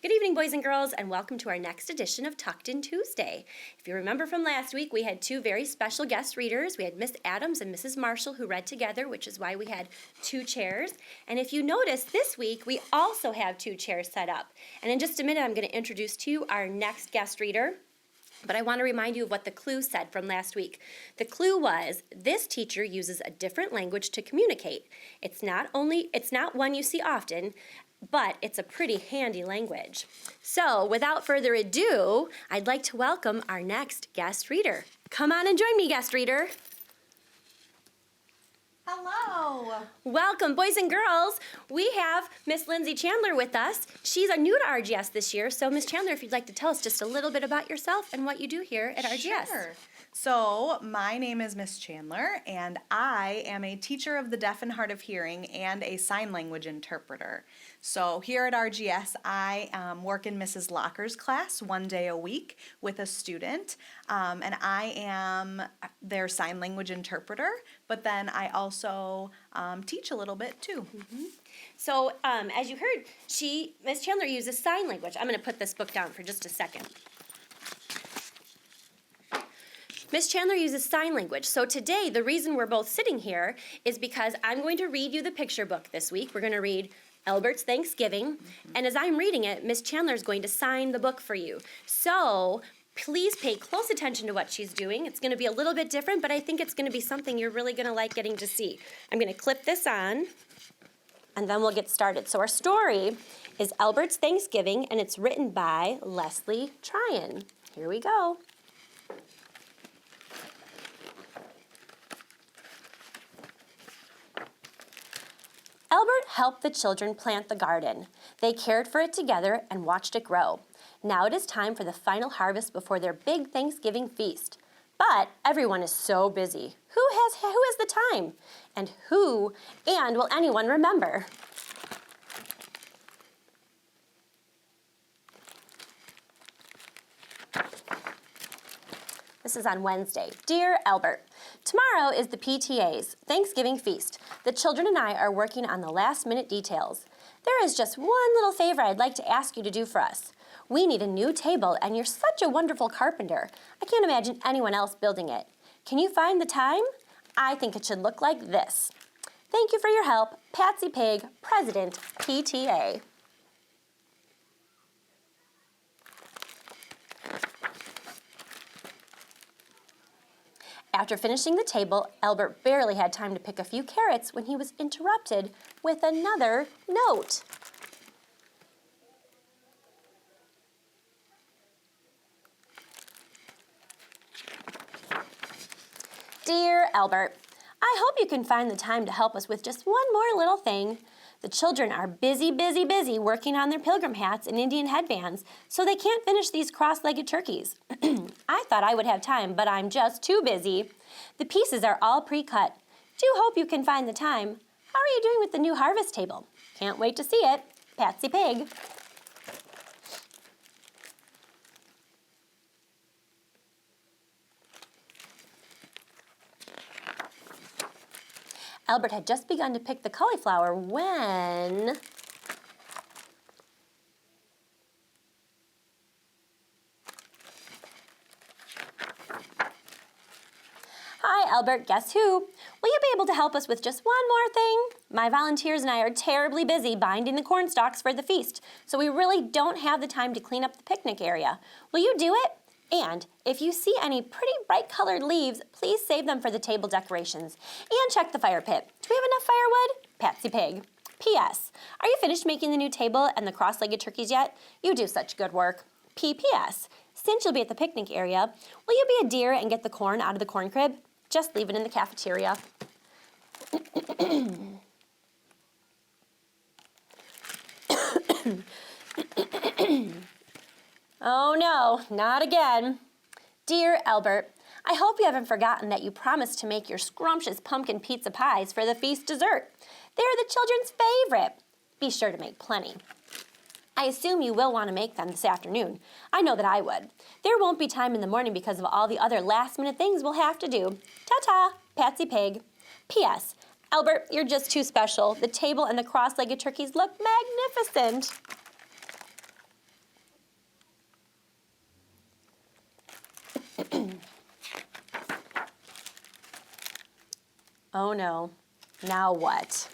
Good evening, boys and girls, and welcome to our next edition of Tucked In Tuesday. If you remember from last week, we had two very special guest readers. We had Miss Adams and Mrs. Marshall who read together, which is why we had two chairs. And if you notice, this week we also have two chairs set up. And in just a minute, I'm going to introduce to you our next guest reader. But I want to remind you of what the clue said from last week. The clue was, this teacher uses a different language to communicate. It's not one you see often, but it's a pretty handy language. So, without further ado, I'd like to welcome our next guest reader. Come on and join me, guest reader. Hello. Welcome, boys and girls. We have Miss Lindsay Chandler with us. She's new to RGS this year, so Miss Chandler, if you'd like to tell us just a little bit about yourself and what you do here at RGS. Sure. So, my name is Miss Chandler, and I am a teacher of the deaf and hard of hearing and a sign language interpreter. So, here at RGS, I work in Mrs. Locker's class 1 day a week with a student, and I am their sign language interpreter, but then I also teach a little bit too. Mm-hmm. So, as you heard, Miss Chandler uses sign language. I'm going to put this book down for just a second. Miss Chandler uses sign language. So today, the reason we're both sitting here is because I'm going to read you the picture book this week. We're going to read Albert's Thanksgiving. And as I'm reading it, Miss Chandler is going to sign the book for you. So please pay close attention to what she's doing. It's going to be a little bit different, but I think it's going to be something you're really going to like getting to see. I'm going to clip this on, and then we'll get started. So our story is Albert's Thanksgiving, and it's written by Leslie Tryon. Here we go. Albert helped the children plant the garden. They cared for it together and watched it grow. Now it is time for the final harvest before their big Thanksgiving feast. But everyone is so busy. Who has the time? And will anyone remember? This is on Wednesday. Dear Albert, tomorrow is the PTA's Thanksgiving feast. The children and I are working on the last-minute details. There is just one little favor I'd like to ask you to do for us. We need a new table, and you're such a wonderful carpenter. I can't imagine anyone else building it. Can you find the time? I think it should look like this. Thank you for your help, Patsy Pig, President, PTA. After finishing the table, Albert barely had time to pick a few carrots when he was interrupted with another note. Dear Albert, I hope you can find the time to help us with just one more little thing. The children are busy working on their pilgrim hats and Indian headbands, so they can't finish these cross-legged turkeys. I thought I would have time, but I'm just too busy. The pieces are all pre-cut. Do hope you can find the time. How are you doing with the new harvest table? Can't wait to see it. Patsy Pig. Albert had just begun to pick the cauliflower when... Hi, Albert, guess who? Will you be able to help us with just one more thing? My volunteers and I are terribly busy binding the corn stalks for the feast, so we really don't have the time to clean up the picnic area. Will you do it? And if you see any pretty bright-colored leaves, please save them for the table decorations. And check the fire pit. Do we have enough firewood? Patsy Pig. P.S. Are you finished making the new table and the cross-legged turkeys yet? You do such good work. P.P.S. Since you'll be at the picnic area, will you be a dear and get the corn out of the corn crib? Just leave it in the cafeteria. Oh no, not again. Dear Albert, I hope you haven't forgotten that you promised to make your scrumptious pumpkin pizza pies for the feast dessert. They're the children's favorite. Be sure to make plenty. I assume you will want to make them this afternoon. I know that I would. There won't be time in the morning because of all the other last-minute things we'll have to do. Ta-ta, Patsy Pig. P.S. Albert, you're just too special. The table and the cross-legged turkeys look magnificent. Oh no, now what?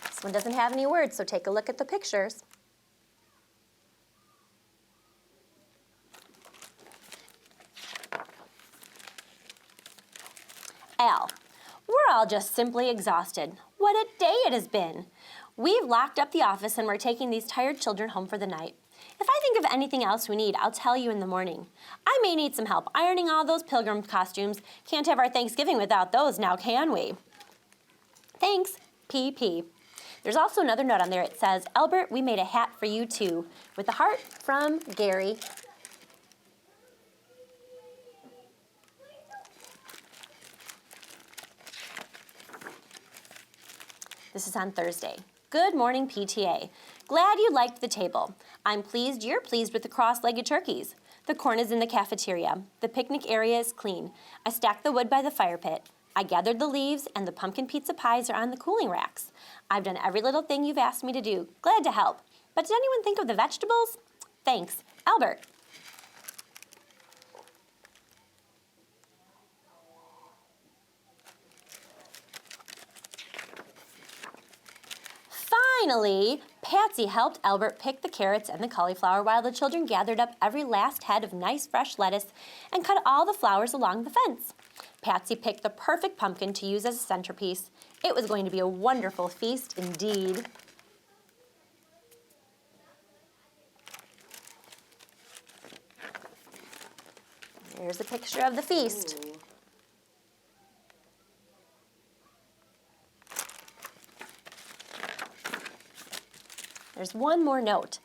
This one doesn't have any words, so take a look at the pictures. Al, we're all just simply exhausted. What a day it has been. We've locked up the office and we're taking these tired children home for the night. If I think of anything else we need, I'll tell you in the morning. I may need some help ironing all those pilgrim costumes. Can't have our Thanksgiving without those now, can we? Thanks, PP. There's also another note on there. It says, Albert, we made a hat for you too, with a heart from Gary. This is on Thursday. Good morning, PTA. Glad you liked the table. I'm pleased you're pleased with the cross-legged turkeys. The corn is in the cafeteria. The picnic area is clean. I stacked the wood by the fire pit. I gathered the leaves, and the pumpkin pizza pies are on the cooling racks. I've done every little thing you've asked me to do. Glad to help. But did anyone think of the vegetables? Thanks. Albert. Finally, Patsy helped Albert pick the carrots and the cauliflower while the children gathered up every last head of nice fresh lettuce and cut all the flowers along the fence. Patsy picked the perfect pumpkin to use as a centerpiece. It was going to be a wonderful feast indeed. Here's a picture of the feast. Ooh. There's one more note.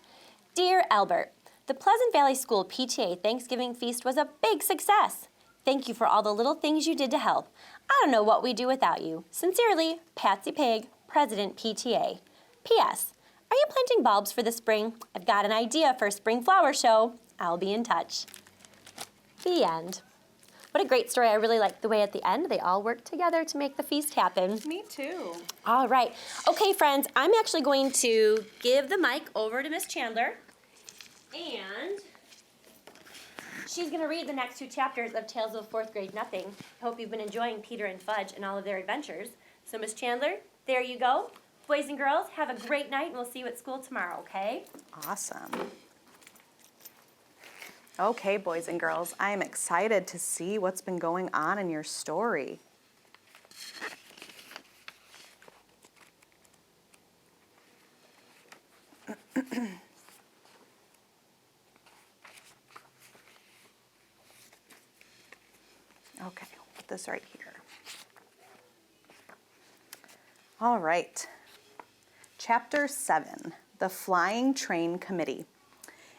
Dear Albert, the Pleasant Valley School PTA Thanksgiving feast was a big success. Thank you for all the little things you did to help. I don't know what we'd do without you. Sincerely, Patsy Pig, President PTA. P.S. Are you planting bulbs for the spring? I've got an idea for a spring flower show. I'll be in touch. The end. What a great story. I really like the way at the end they all worked together to make the feast happen. Me too. All right. Okay, friends, I'm actually going to give the mic over to Miss Chandler. And she's going to read the next two chapters of Tales of Fourth Grade Nothing. I hope you've been enjoying Peter and Fudge and all of their adventures. So, Miss Chandler, there you go. Boys and girls, have a great night, and we'll see you at school tomorrow, okay? Awesome. Okay, boys and girls, I am excited to see what's been going on in your story. Okay, I'll put this right here. All right. Chapter 7, The Flying Train Committee.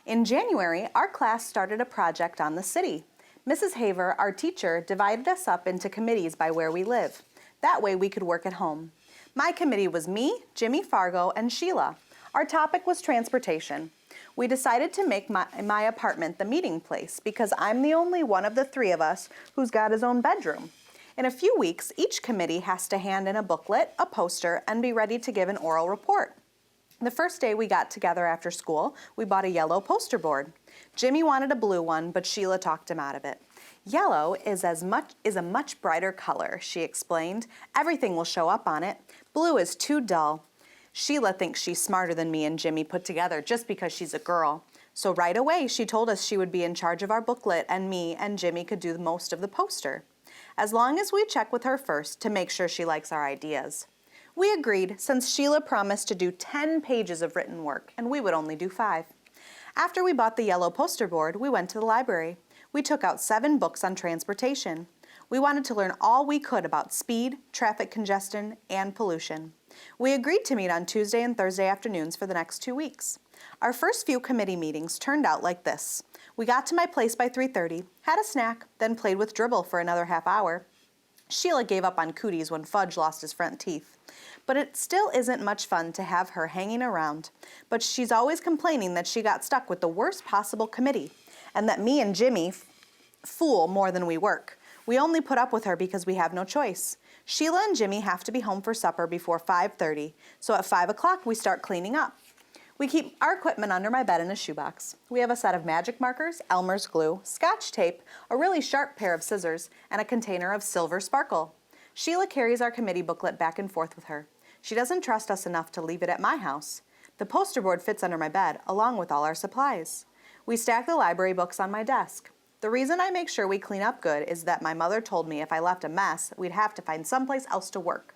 In January, our class started a project on the city. Mrs. Haver, our teacher, divided us up into committees by where we live. That way we could work at home. My committee was me, Jimmy Fargo, and Sheila. Our topic was transportation. We decided to make my apartment the meeting place because I'm the only one of the three of us who's got his own bedroom. In a few weeks, each committee has to hand in a booklet, a poster, and be ready to give an oral report. The first day we got together after school, we bought a yellow poster board. Jimmy wanted a blue one, but Sheila talked him out of it. Yellow is a much brighter color, she explained. Everything will show up on it. Blue is too dull. Sheila thinks she's smarter than me and Jimmy put together just because she's a girl. So right away, she told us she would be in charge of our booklet and me and Jimmy could do most of the poster. As long as we check with her first to make sure she likes our ideas. We agreed since Sheila promised to do 10 pages of written work and we would only do 5. After we bought the yellow poster board, we went to the library. We took out 7 books on transportation. We wanted to learn all we could about speed, traffic congestion, and pollution. We agreed to meet on Tuesday and Thursday afternoons for the next 2 weeks. Our first few committee meetings turned out like this. We got to my place by 3:30, had a snack, then played with Dribble for another half hour. Sheila gave up on cooties when Fudge lost his front teeth. But it still isn't much fun to have her hanging around. But she's always complaining that she got stuck with the worst possible committee, and that me and Jimmy fool more than we work. We only put up with her because we have no choice. Sheila and Jimmy have to be home for supper before 5:30, so at 5 o'clock we start cleaning up. We keep our equipment under my bed in a shoebox. We have a set of magic markers, Elmer's glue, Scotch tape, a really sharp pair of scissors, and a container of silver sparkle. Sheila carries our committee booklet back and forth with her. She doesn't trust us enough to leave it at my house. The poster board fits under my bed, along with all our supplies. We stack the library books on my desk. The reason I make sure we clean up good is that my mother told me if I left a mess, we'd have to find someplace else to work.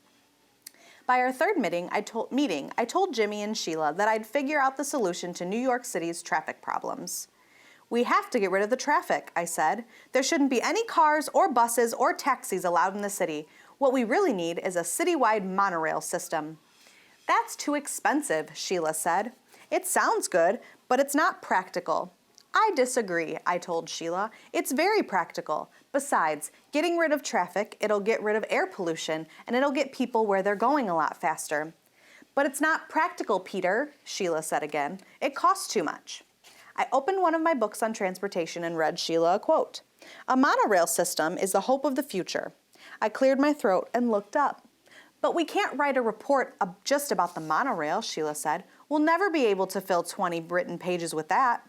By our third meeting, I told Jimmy and Sheila that I'd figure out the solution to New York City's traffic problems. We have to get rid of the traffic, I said. There shouldn't be any cars or buses or taxis allowed in the city. What we really need is a citywide monorail system. That's too expensive, Sheila said. It sounds good, but it's not practical. I disagree, I told Sheila. It's very practical. Besides, getting rid of traffic, it'll get rid of air pollution, and it'll get people where they're going a lot faster. But it's not practical, Peter, Sheila said again. It costs too much. I opened one of my books on transportation and read Sheila a quote. A monorail system is the hope of the future. I cleared my throat and looked up. But we can't write a report just about the monorail, Sheila said. We'll never be able to fill 20 written pages with that.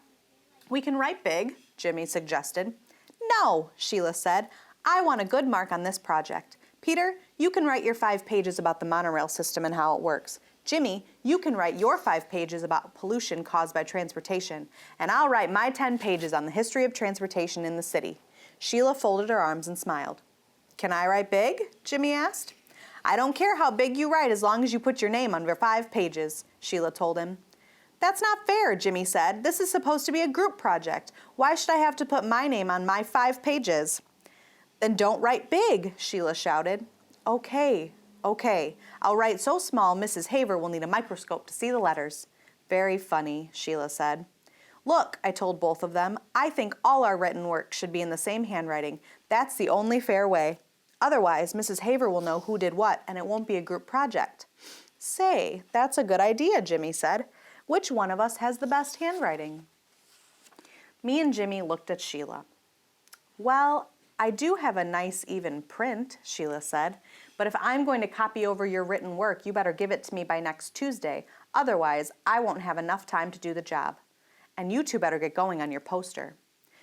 We can write big, Jimmy suggested. No, Sheila said. I want a good mark on this project. Peter, you can write your 5 pages about the monorail system and how it works. Jimmy, you can write your 5 pages about pollution caused by transportation, and I'll write my 10 pages on the history of transportation in the city. Sheila folded her arms and smiled. Can I write big? Jimmy asked. I don't care how big you write as long as you put your name under 5 pages, Sheila told him. That's not fair, Jimmy said. This is supposed to be a group project. Why should I have to put my name on my 5 pages? Then don't write big, Sheila shouted. Okay. I'll write so small Mrs. Haver will need a microscope to see the letters. Very funny, Sheila said. Look, I told both of them, I think all our written work should be in the same handwriting. That's the only fair way. Otherwise, Mrs. Haver will know who did what, and it won't be a group project. Say, that's a good idea, Jimmy said. Which one of us has the best handwriting? Me and Jimmy looked at Sheila. Well, I do have a nice even print, Sheila said, but if I'm going to copy over your written work, you better give it to me by next Tuesday. Otherwise, I won't have enough time to do the job. And you two better get going on your poster.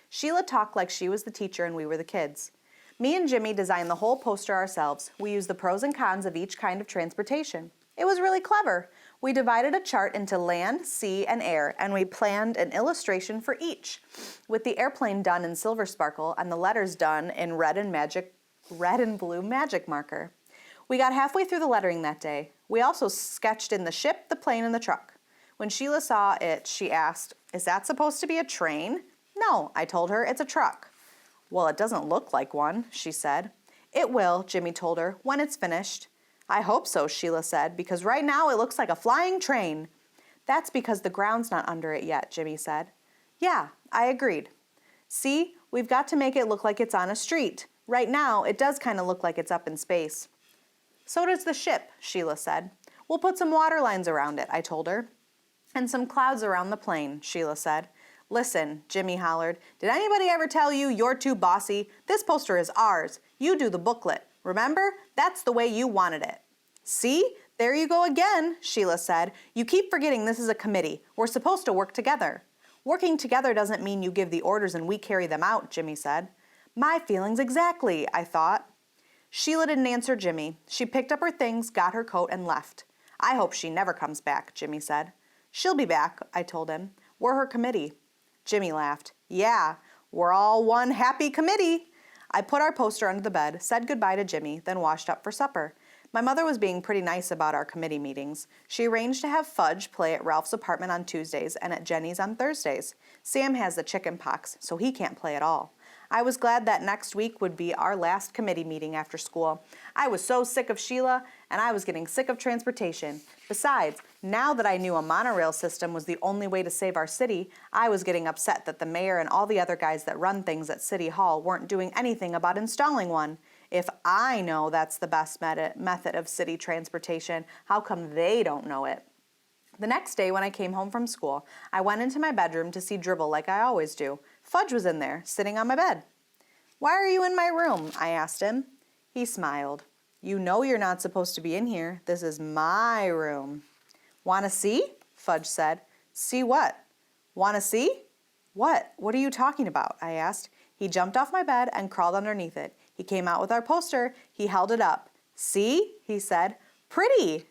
Sheila talked like she was the teacher and we were the kids. Me and Jimmy designed the whole poster ourselves. We used the pros and cons of each kind of transportation. It was really clever. We divided a chart into land, sea, and air, and we planned an illustration for each, with the airplane done in silver sparkle and the letters done in red and blue magic marker. We got halfway through the lettering that day. We also sketched in the ship, the plane, and the truck. When Sheila saw it, she asked, "Is that supposed to be a train?" "No," I told her, "it's a truck." "Well, it doesn't look like one," she said. "It will," Jimmy told her, "when it's finished." "I hope so," Sheila said, "because right now it looks like a flying train." "That's because the ground's not under it yet," Jimmy said. "Yeah," I agreed. "See, we've got to make it look like it's on a street. Right now, it does kind of look like it's up in space." "So does the ship," Sheila said. "We'll put some water lines around it," I told her. "And some clouds around the plane," Sheila said. "Listen," Jimmy hollered, "did anybody ever tell you you're too bossy? This poster is ours. You do the booklet. Remember? That's the way you wanted it." "See? There you go again," Sheila said. "You keep forgetting this is a committee. We're supposed to work together." "Working together doesn't mean you give the orders and we carry them out," Jimmy said. My feelings exactly, I thought. Sheila didn't answer Jimmy. She picked up her things, got her coat, and left. "I hope she never comes back," Jimmy said. "She'll be back," I told him. "We're her committee." Jimmy laughed. "Yeah, we're all one happy committee." I put our poster under the bed, said goodbye to Jimmy, then washed up for supper. My mother was being pretty nice about our committee meetings. She arranged to have Fudge play at Ralph's apartment on Tuesdays and at Jenny's on Thursdays. Sam has the chicken pox, so he can't play at all. I was glad that next week would be our last committee meeting after school. I was so sick of Sheila, and I was getting sick of transportation. Besides, now that I knew a monorail system was the only way to save our city, I was getting upset that the mayor and all the other guys that run things at City Hall weren't doing anything about installing one. If I know that's the best method of city transportation, how come they don't know it? The next day when I came home from school, I went into my bedroom to see Dribble like I always do. Fudge was in there, sitting on my bed. "Why are you in my room?" I asked him. He smiled. "You know you're not supposed to be in here. This is my room." "Want to see?" Fudge said. "See what?" "Want to see?" "What? What are you talking about?" I asked. He jumped off my bed and crawled underneath it. He came out with our poster. He held it up. "See?" he said. "Pretty."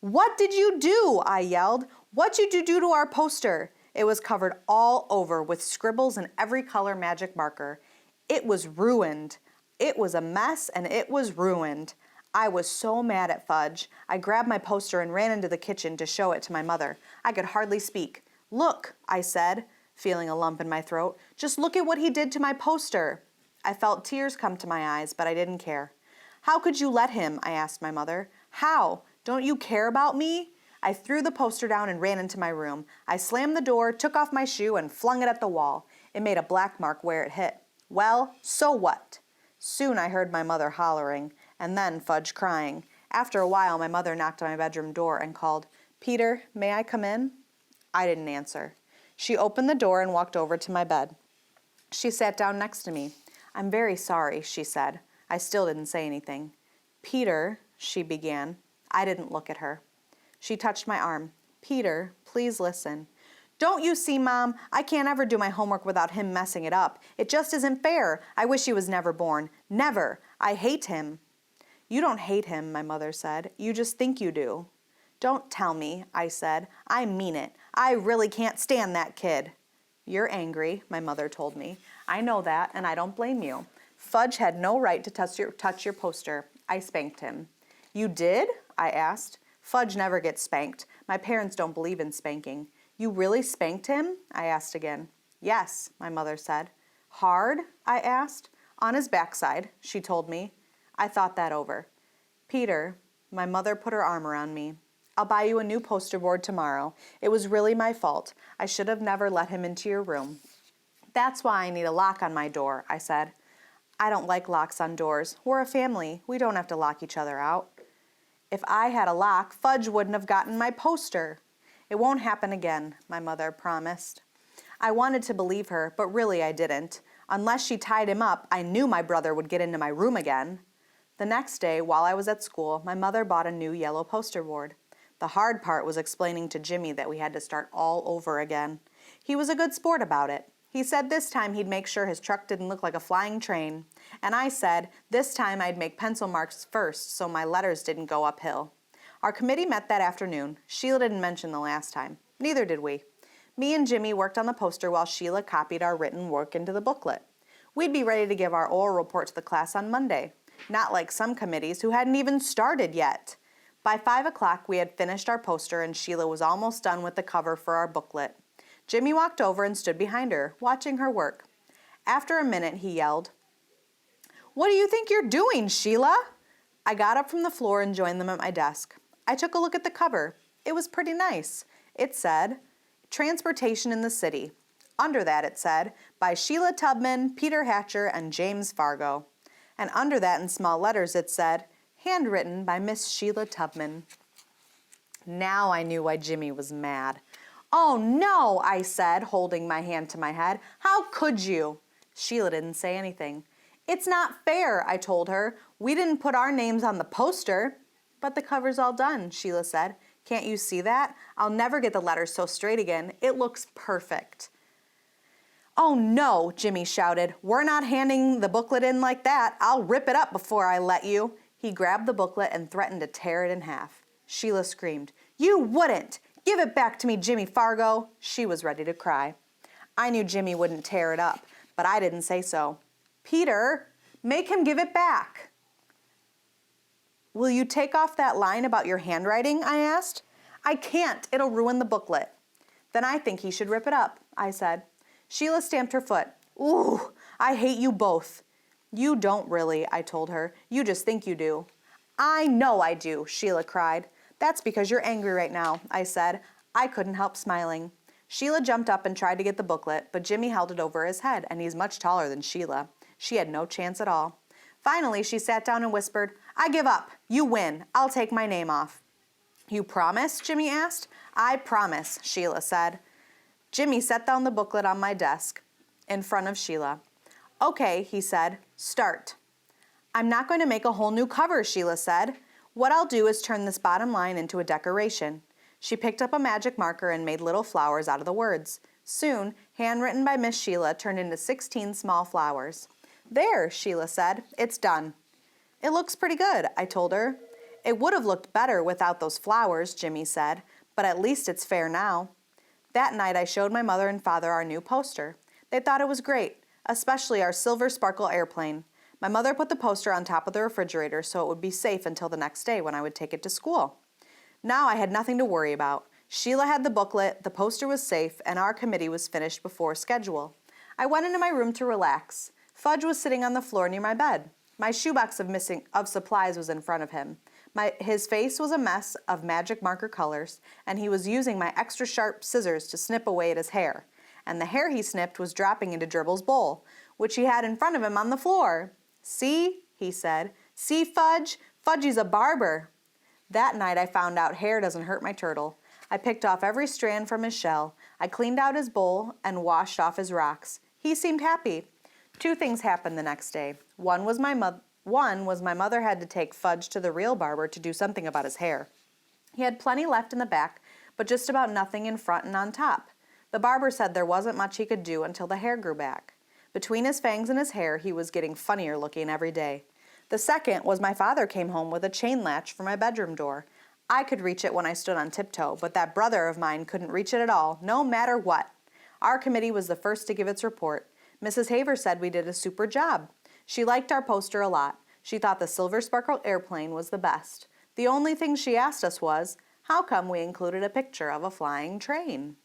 "What did you do?" I yelled. "What did you do to our poster?" It was covered all over with scribbles in every color magic marker. It was ruined. It was a mess and it was ruined. I was so mad at Fudge. I grabbed my poster and ran into the kitchen to show it to my mother. I could hardly speak. "Look," I said, feeling a lump in my throat. "Just look at what he did to my poster." I felt tears come to my eyes, but I didn't care. "How could you let him?" I asked my mother. "How? Don't you care about me?" I threw the poster down and ran into my room. I slammed the door, took off my shoe, and flung it at the wall. It made a black mark where it hit. Well, so what? Soon I heard my mother hollering, and then Fudge crying. After a while, my mother knocked on my bedroom door and called, "Peter, may I come in?" I didn't answer. She opened the door and walked over to my bed. She sat down next to me. "I'm very sorry," she said. I still didn't say anything. "Peter," she began. I didn't look at her. She touched my arm. "Peter, please listen." "Don't you see, Mom? I can't ever do my homework without him messing it up. It just isn't fair. I wish he was never born. Never. I hate him." "You don't hate him," my mother said. "You just think you do." "Don't tell me," I said. "I mean it. I really can't stand that kid." "You're angry," my mother told me. "I know that, and I don't blame you. Fudge had no right to touch your poster. I spanked him." "You did?" I asked. "Fudge never gets spanked. My parents don't believe in spanking." "You really spanked him?" I asked again. "Yes," my mother said. "Hard?" I asked. "On his backside," she told me. I thought that over. "Peter," my mother put her arm around me. "I'll buy you a new poster board tomorrow. It was really my fault. I should have never let him into your room." "That's why I need a lock on my door," I said. "I don't like locks on doors. We're a family. We don't have to lock each other out." "If I had a lock, Fudge wouldn't have gotten my poster." "It won't happen again," my mother promised. I wanted to believe her, but really I didn't. Unless she tied him up, I knew my brother would get into my room again. The next day, while I was at school, my mother bought a new yellow poster board. The hard part was explaining to Jimmy that we had to start all over again. He was a good sport about it. He said this time he'd make sure his truck didn't look like a flying train. And I said this time I'd make pencil marks first so my letters didn't go uphill. Our committee met that afternoon. Sheila didn't mention the last time. Neither did we. Me and Jimmy worked on the poster while Sheila copied our written work into the booklet. We'd be ready to give our oral report to the class on Monday. Not like some committees who hadn't even started yet. By 5 o'clock, we had finished our poster and Sheila was almost done with the cover for our booklet. Jimmy walked over and stood behind her, watching her work. After a minute, he yelled, "What do you think you're doing, Sheila?" I got up from the floor and joined them at my desk. I took a look at the cover. It was pretty nice. It said, "Transportation in the City." Under that it said, "By Sheila Tubman, Peter Hatcher, and James Fargo." And under that in small letters it said, "Handwritten by Miss Sheila Tubman." Now I knew why Jimmy was mad. "Oh no," I said, holding my hand to my head. "How could you?" Sheila didn't say anything. "It's not fair," I told her. "We didn't put our names on the poster." "But the cover's all done," Sheila said. "Can't you see that? I'll never get the letters so straight again. It looks perfect." "Oh no," Jimmy shouted. "We're not handing the booklet in like that. I'll rip it up before I let you." He grabbed the booklet and threatened to tear it in half. Sheila screamed, "You wouldn't! Give it back to me, Jimmy Fargo!" She was ready to cry. I knew Jimmy wouldn't tear it up, but I didn't say so. "Peter, make him give it back." "Will you take off that line about your handwriting?" I asked. "I can't. It'll ruin the booklet." "Then I think he should rip it up," I said. Sheila stamped her foot. "Ooh, I hate you both." "You don't really," I told her. "You just think you do." "I know I do," Sheila cried. "That's because you're angry right now," I said. I couldn't help smiling. Sheila jumped up and tried to get the booklet, but Jimmy held it over his head, and he's much taller than Sheila. She had no chance at all. Finally, she sat down and whispered, "I give up. You win. I'll take my name off." "You promise?" Jimmy asked. "I promise," Sheila said. Jimmy set down the booklet on my desk in front of Sheila. Okay, he said, start. I'm not going to make a whole new cover, Sheila said. What I'll do is turn this bottom line into a decoration. She picked up a magic marker and made little flowers out of the words. Soon, handwritten by Miss Sheila turned into 16 small flowers. There, Sheila said, it's done. It looks pretty good, I told her. It would have looked better without those flowers, Jimmy said, but at least it's fair now. That night I showed my mother and father our new poster. They thought it was great, especially our silver sparkle airplane. My mother put the poster on top of the refrigerator so it would be safe until the next day when I would take it to school. Now I had nothing to worry about. Sheila had the booklet, the poster was safe, and our committee was finished before schedule. I went into my room to relax. Fudge was sitting on the floor near my bed. My shoebox of supplies was in front of him. His face was a mess of magic marker colors, and he was using my extra sharp scissors to snip away at his hair. And the hair he snipped was dropping into Dribble's bowl, which he had in front of him on the floor. See, he said. See, Fudge? Fudgy's a barber. That night I found out hair doesn't hurt my turtle. I picked off every strand from his shell. I cleaned out his bowl and washed off his rocks. He seemed happy. 2 things happened the next day. One was my mother had to take Fudge to the real barber to do something about his hair. He had plenty left in the back, but just about nothing in front and on top. The barber said there wasn't much he could do until the hair grew back. Between his fangs and his hair, he was getting funnier looking every day. The second was my father came home with a chain latch for my bedroom door. I could reach it when I stood on tiptoe, but that brother of mine couldn't reach it at all, no matter what. Our committee was the first to give its report. Mrs. Haver said we did a super job. She liked our poster a lot. She thought the silver sparkle airplane was the best. The only thing she asked us was, how come we included a picture of a flying train?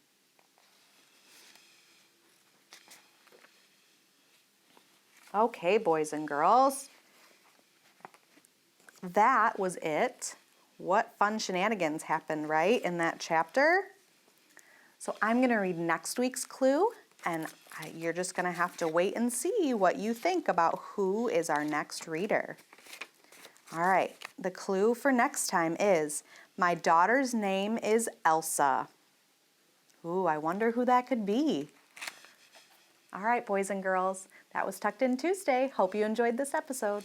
Okay, boys and girls. That was it. What fun shenanigans happened, right, in that chapter? So I'm going to read next week's clue, and you're just going to have to wait and see what you think about who is our next reader. All right, the clue for next time is, my daughter's name is Elsa. Ooh, I wonder who that could be. All right, boys and girls, that was Tucked In Tuesday. Hope you enjoyed this episode.